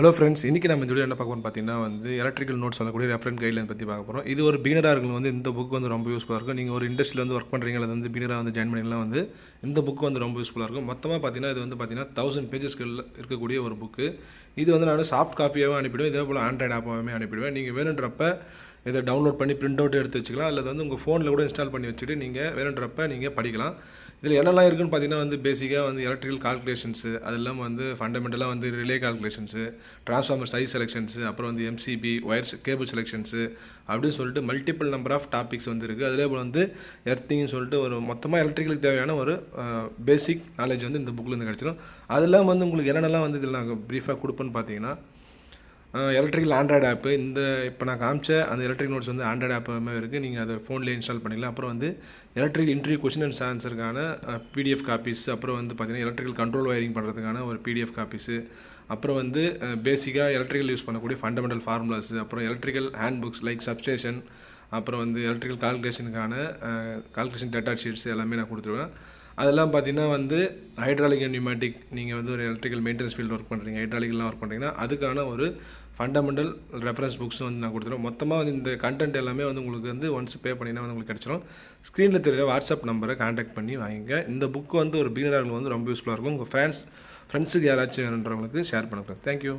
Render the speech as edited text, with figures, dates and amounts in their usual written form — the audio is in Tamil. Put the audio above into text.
ஹலோ ஃப்ரெண்ட்ஸ், இன்றைக்கி நம்ம இந்த வீடியோ என்ன பார்க்க போகிறோம்னு பார்த்தீங்கன்னா எலக்ட்ரிக்கல் நோட்ஸ் சொல்லக்கூடிய ரெஃபரன்ஸ் கைட்லைன் பற்றி பார்க்க போகிறோம். இது ஒரு பிகினராக இருக்கிறவங்க இந்த புக் ரொம்ப யூஸ்ஃபுல்லாக இருக்கும். நீங்கள் ஒரு இண்டஸ்ட்ரியில் ஒர்க் பண்ணுறீங்க அல்லது பிகினராக ஜாயின் பண்ணிங்கலாம் இந்த புக் ரொம்ப யூஸ்ஃபுல்லாக இருக்கும். மொத்தமாக பார்த்தீங்கன்னா இது பார்த்தீங்கன்னா 1000 பேஜஸ்கள் இருக்கக்கூடிய ஒரு புக்கு. இது நான் சாஃப்ட் காப்பியாகவே அனுப்பிடுவேன். இதே போல் ஆண்ட்ராய்டு ஆப்பாகவே அனுப்பிடுவேன். நீங்கள் வேணுன்றப்ப இதை டவுன்லோட் பண்ணி பிரிண்ட் அவுட் எடுத்து வச்சுக்கலாம், அல்லது உங்கள் ஃபோனில் கூட இன்ஸ்டால் பண்ணி வச்சுட்டு நீங்கள் வேணுன்றப்ப நீங்கள் படிக்கலாம். இதில் என்னெல்லாம் இருக்குன்னு பார்த்தீங்கன்னா பேசிக்காக எலக்ட்ரிக்கல் கால்குலேஷன்ஸு, அது இல்லாமல் ஃபண்டமெண்டலாக ரிலே கால்குலேஷன்ஸு, ட்ரான்ஸ்ஃபார்மர் சைஸ் செலெக்ஷன்ஸு, அப்புறம் எம்சிபி ஒயர்ஸ் கேபிள் செலெக்ஷன்ஸு அப்படின்னு சொல்லிட்டு மல்டிபிள் நம்பர் ஆஃப் டாபிக்ஸ் இருக்குது. அதிலே போல் எர்த்திங்னு சொல்லிட்டு ஒரு மொத்தமாக எலக்ட்ரிக்கலுக்கு தேவையான ஒரு பேசிக் நாலேஜ் இந்த புக்கில் கிடச்சிடும். அதெல்லாம் உங்களுக்கு என்னென்னலாம் இதில் நாங்கள் ப்ரீஃபாக கொடுப்போன்னு பார்த்தீங்கன்னா, எலக்ட்ரிக்கல் ஆண்ட்ராய்டு ஆப்பு, இப்போ நான் காமிச்ச அந்த எலக்ட்ரிக் நோட்ஸ் ஆண்ட்ராய்டு ஆப்பாகவே இருக்குது. நீங்கள் அதை ஃபோன்லேயே இன்ஸ்டால் பண்ணிக்கலாம். அப்புறம் எலக்ட்ரிக் இன்டர்வியூ கொஸ்டின் அண்ட் ஆன்சருக்கான பிடிஎஃப் காப்பீஸ், அப்புறம் பார்த்தீங்கன்னா எலக்ட்ரிக்கல் கண்ட்ரோல் வயரிங் பண்ணுறதுக்கான ஒரு பிடிஎஃப் காப்பீஸு, அப்புறம் பேசிக்காக எலக்ட்ரிக்கல் யூஸ் பண்ணக்கூடிய ஃபண்டமெண்டல் ஃபார்முலாஸு, அப்புறம் electrical hand books like substation, அப்புறம் எலக்ட்ரிக்கல் கால்குலேஷனுக்கான கால்குலேஷன் டேட்டா ஷீட்ஸ் எல்லாமே நான் கொடுத்துருவேன். அதெல்லாம் பார்த்தீங்கன்னா ஹைட்ராலிக் அண்ட் நியூமேட்டிக், நீங்கள் ஒரு எலக்ட்ரிக்கல் மெயின்டெனன்ஸ் ஃபீல்டு ஒர்க் பண்ணுறீங்க, ஹைட்ராலிக்லாம் ஒர்க் பண்ணுறீங்கன்னா அதுக்கான ஒரு ஃபண்டமெண்டல் ரெஃபரன்ஸ் புக்ஸும் நான் கொடுத்துருவேன். மொத்தமாக இந்த கண்டென்ட் எல்லாமே உங்களுக்கு ஒன்ஸ் பே பண்ணினா உங்களுக்கு கிடச்சிரும். ஸ்க்ரீனில் தெரியுற வாட்ஸ்அப் நம்பரை கான்டாக்ட் பண்ணி வாங்கிங்க. இந்த புக்கு ஒரு பிகினராக ரொம்ப யூஸ்ஃபுல்லாக இருக்கும். உங்கள் ஃப்ரெண்ட்ஸுக்கு யாராச்சும் வேணுன்றவங்களுக்கு ஷேர் பண்ணுங்கள். தேங்க்யூ.